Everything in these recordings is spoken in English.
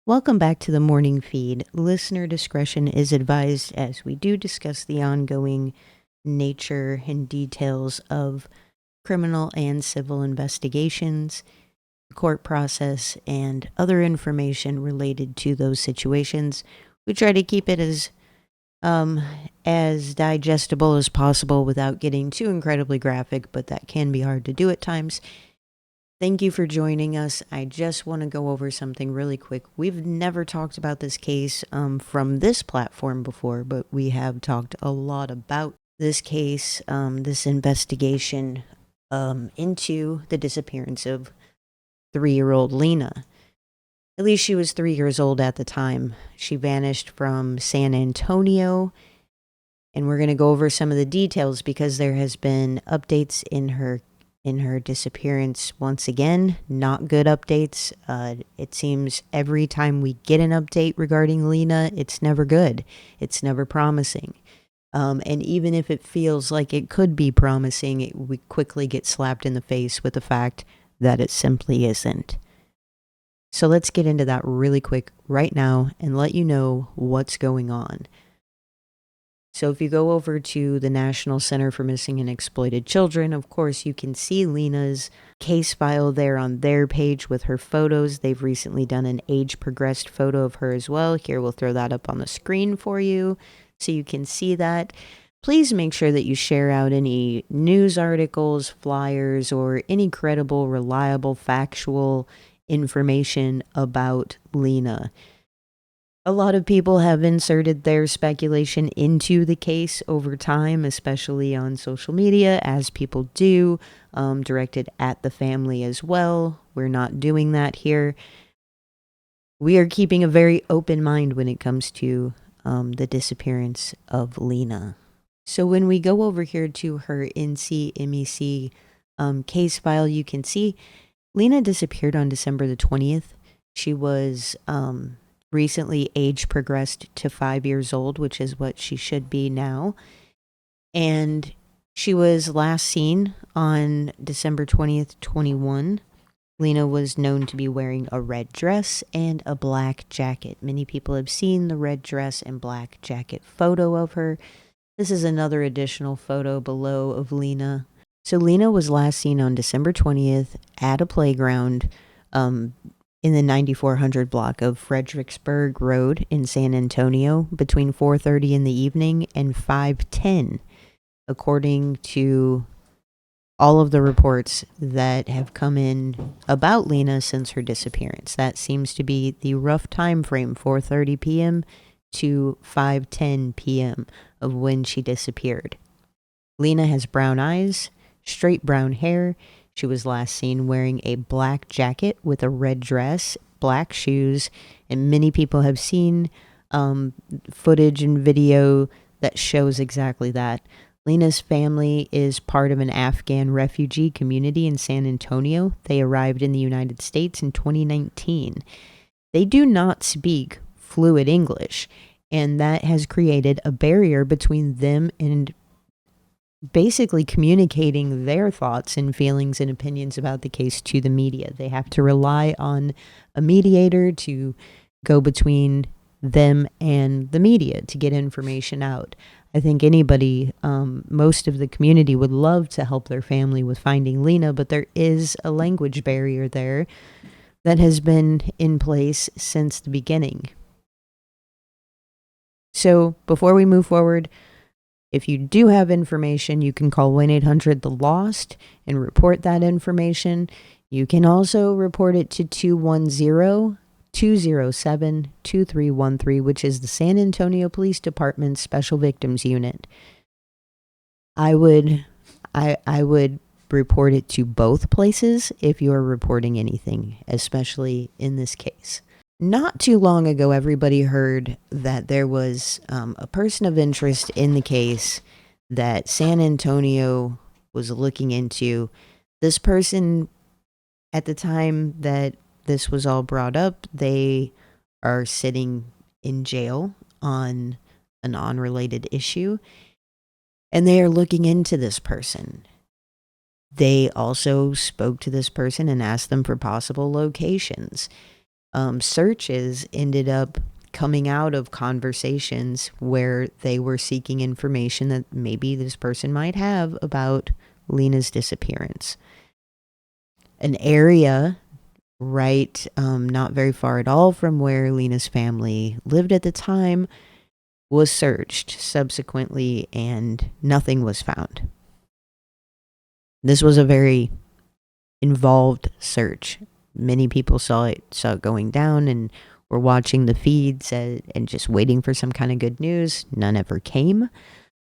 Welcome back to the morning feed. Listener discretion is advised as we do discuss the ongoing nature and details of criminal and civil investigations, court process, and other information related to those situations. We try to keep it as digestible as possible without getting too incredibly graphic, but that can be hard to do at times. Thank you for joining us. I just want to go over something really quick. We've never talked about this case from this platform before, but we have talked a lot about this case, this investigation into the disappearance of 3-year-old Lina. At least she was 3 years old at the time. She vanished from San Antonio, and we're going to go over some of the details because there has been updates in her disappearance once again. Not good updates. It seems every time we get an update regarding Lina, it's never good. It's never promising. And even if it feels like it could be promising, we quickly get slapped in the face with the fact that it simply isn't. So let's get into that really quick right now and let you know what's going on. So if you go over to the National Center for Missing and Exploited Children, of course, you can see Lina's case file there on their page with her photos. They've recently done an age progressed photo of her as well. Here, we'll throw that up on the screen for you so you can see that. Please make sure that you share out any news articles, flyers, or any credible, reliable, factual information about Lina. A lot of people have inserted their speculation into the case over time, especially on social media, as people do, directed at the family as well. We're not doing that here. We are keeping a very open mind when it comes to the disappearance of Lina. So when we go over here to her NCMEC case file, you can see Lina disappeared on December the 20th. She was recently age progressed to 5 years old, which is what she should be now. And she was last seen on December 20th, 21. Lina was known to be wearing a red dress and a black jacket. Many people have seen the red dress and black jacket photo of her. This is another additional photo below of Lina. So Lina was last seen on December 20th at a playground in the 9400 block of Fredericksburg Road in San Antonio between 4:30 in the evening and 5:10, according to all of the reports that have come in about Lina since her disappearance. That seems to be the rough time frame, 4:30 p.m. to 5:10 p.m. of when she disappeared. Lina has brown eyes, straight brown hair. She was last seen wearing a black jacket with a red dress, black shoes, and many people have seen footage and video that shows exactly that. Lina's family is part of an Afghan refugee community in San Antonio. They arrived in the United States in 2019. They do not speak fluid English, and that has created a barrier between them and basically communicating their thoughts and feelings and opinions about the case to the media. They have to rely on a mediator to go between them and the media to get information out. I think anybody, most of the community would love to help their family with finding Lina, but there is a language barrier there that has been in place since the beginning. So before we move forward, if you do have information, you can call 1-800-THE-LOST and report that information. You can also report it to 210-207-2313, which is the San Antonio Police Department Special Victims Unit. I would report it to both places if you're reporting anything, especially in this case. Not too long ago, everybody heard that there was a person of interest in the case that San Antonio was looking into. This person, at the time that this was all brought up, they are sitting in jail on an unrelated issue, and they are looking into this person. They also spoke to this person and asked them for possible locations. searches ended up coming out of conversations where they were seeking information that maybe this person might have about Lina's disappearance. An area right not very far at all from where Lina's family lived at the time was searched subsequently, and nothing was found. This was a very involved search. Many people saw it going down and were watching the feeds and just waiting for some kind of good news. None ever came.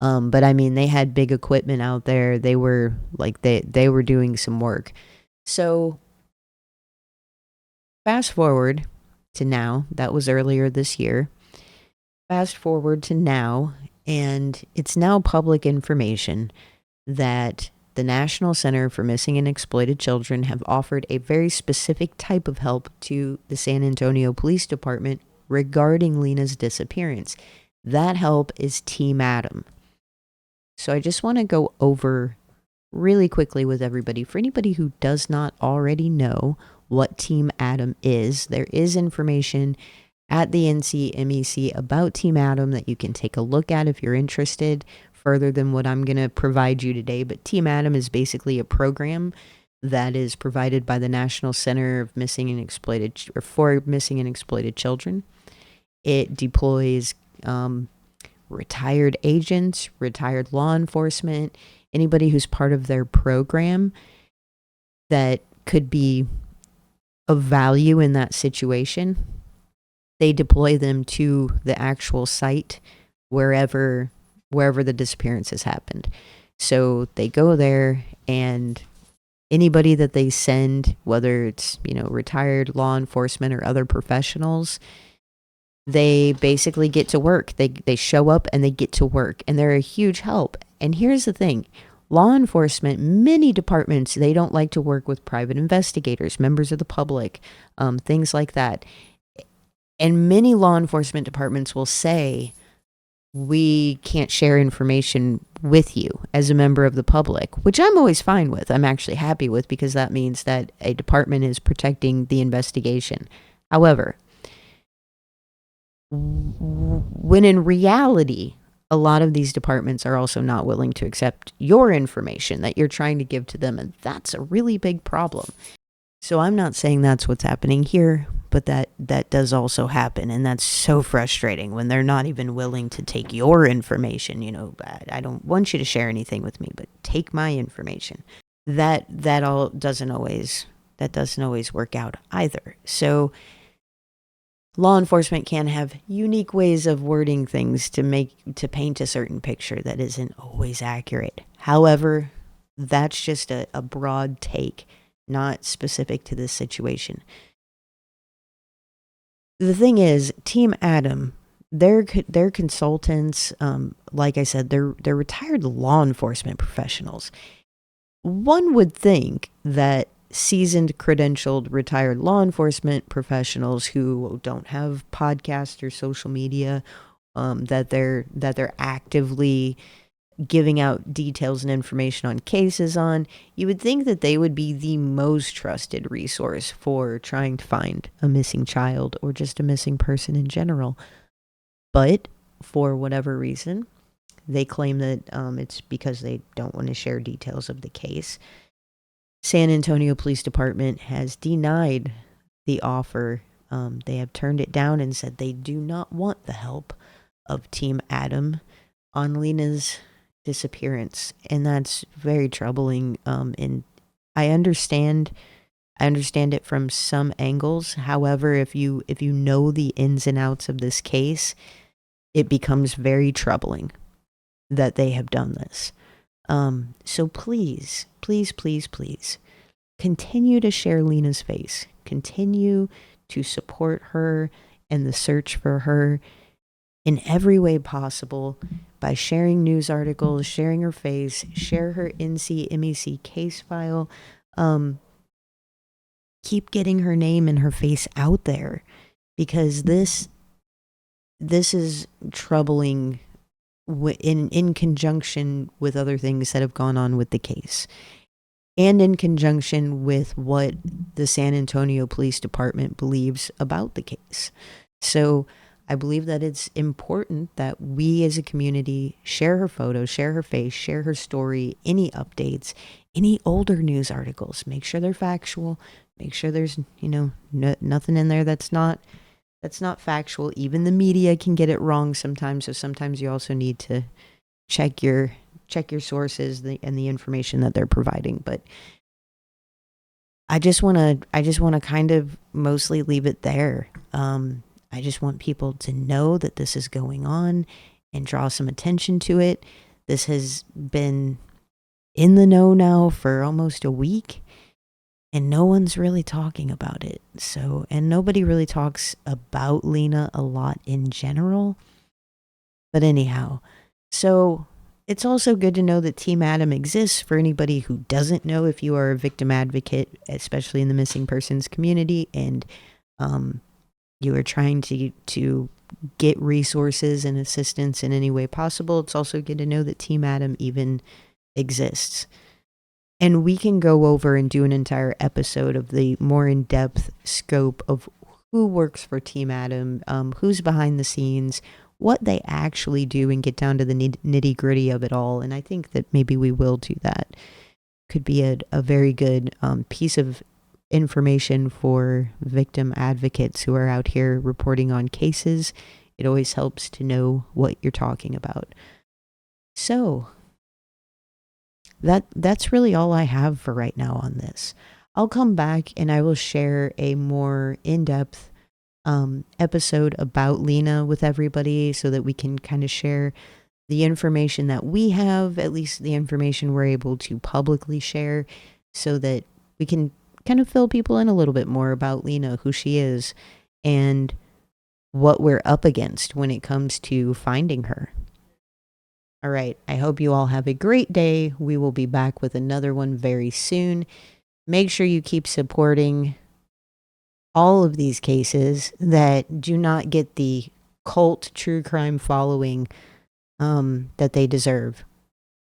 But I mean, they had big equipment out there. They were like they were doing some work. So fast forward to now. That was earlier this year. Fast forward to now, and it's now public information that the National Center for Missing and Exploited Children have offered a very specific type of help to the San Antonio Police Department regarding Lina's disappearance. That help is Team Adam. So I just want to go over really quickly with everybody. For anybody who does not already know what Team Adam is, there is information at the NCMEC about Team Adam that you can take a look at if you're interested, further than what I'm going to provide you today. But Team Adam is basically a program that is provided by the National Center of Missing and Exploited, or for Missing and Exploited Children. It deploys retired agents, retired law enforcement, anybody who's part of their program that could be of value in that situation. They deploy them to the actual site wherever the disappearance has happened. So they go there, and anybody that they send, whether it's, retired law enforcement or other professionals, they basically get to work. They show up and they get to work, and they're a huge help. And here's the thing. Law enforcement, many departments, they don't like to work with private investigators, members of the public, things like that. And many law enforcement departments will say, we can't share information with you as a member of the public, which I'm always fine with. I'm actually happy with, because that means that a department is protecting the investigation. However, when in reality, a lot of these departments are also not willing to accept your information that you're trying to give to them, and that's a really big problem. So I'm not saying that's what's happening here, but that does also happen, and that's so frustrating when they're not even willing to take your information. I don't want you to share anything with me, but take my information. That doesn't always work out either. So law enforcement can have unique ways of wording things to paint a certain picture that isn't always accurate. However, that's just a broad take, not specific to this situation. The thing is, Team Adam, they're consultants. Like I said, they're retired law enforcement professionals. One would think that seasoned, credentialed, retired law enforcement professionals who don't have podcasts or social media, that they're actively giving out details and information on cases on, you would think that they would be the most trusted resource for trying to find a missing child or just a missing person in general. But for whatever reason, they claim that it's because they don't want to share details of the case. San Antonio Police Department has denied the offer. They have turned it down and said they do not want the help of Team Adam on Lina's disappearance, and that's very troubling. And I understand it from some angles. However, if you know the ins and outs of this case, it becomes very troubling that they have done this. So please, please, please, please continue to share Lina's face. Continue to support her and the search for her in every way possible by sharing news articles, sharing her face, share her NCMEC case file. Keep getting her name and her face out there, because this is troubling in conjunction with other things that have gone on with the case. and in conjunction with what the San Antonio Police Department believes about the case. So I believe that it's important that we as a community share her photos, share her face, share her story, any updates, any older news articles. Make sure they're factual. Make sure there's, nothing in there that's not factual. Even the media can get it wrong sometimes, so sometimes you also need to check your sources and the information that they're providing. But I just want to kind of mostly leave it there. I just want people to know that this is going on and draw some attention to it. This has been in the know now for almost a week, and no one's really talking about it. So, and nobody really talks about Lena a lot in general. But anyhow, so it's also good to know that Team Adam exists for anybody who doesn't know. If you are a victim advocate, especially in the missing persons community, and you are trying to get resources and assistance in any way possible, it's also good to know that Team Adam even exists. And we can go over and do an entire episode of the more in-depth scope of who works for Team Adam, who's behind the scenes, what they actually do, and get down to the nitty-gritty of it all. And I think that maybe we will do that. Could be a very good piece of information for victim advocates who are out here reporting on cases. It always helps to know what you're talking about. So that's really all I have for right now on this. I'll come back and I will share a more in-depth episode about Lena with everybody, so that we can kind of share the information that we have, at least the information we're able to publicly share, so that we can kind of fill people in a little bit more about Lena, who she is, and what we're up against when it comes to finding her. All right. I hope you all have a great day. We will be back with another one very soon. Make sure you keep supporting all of these cases that do not get the cult true crime following that they deserve.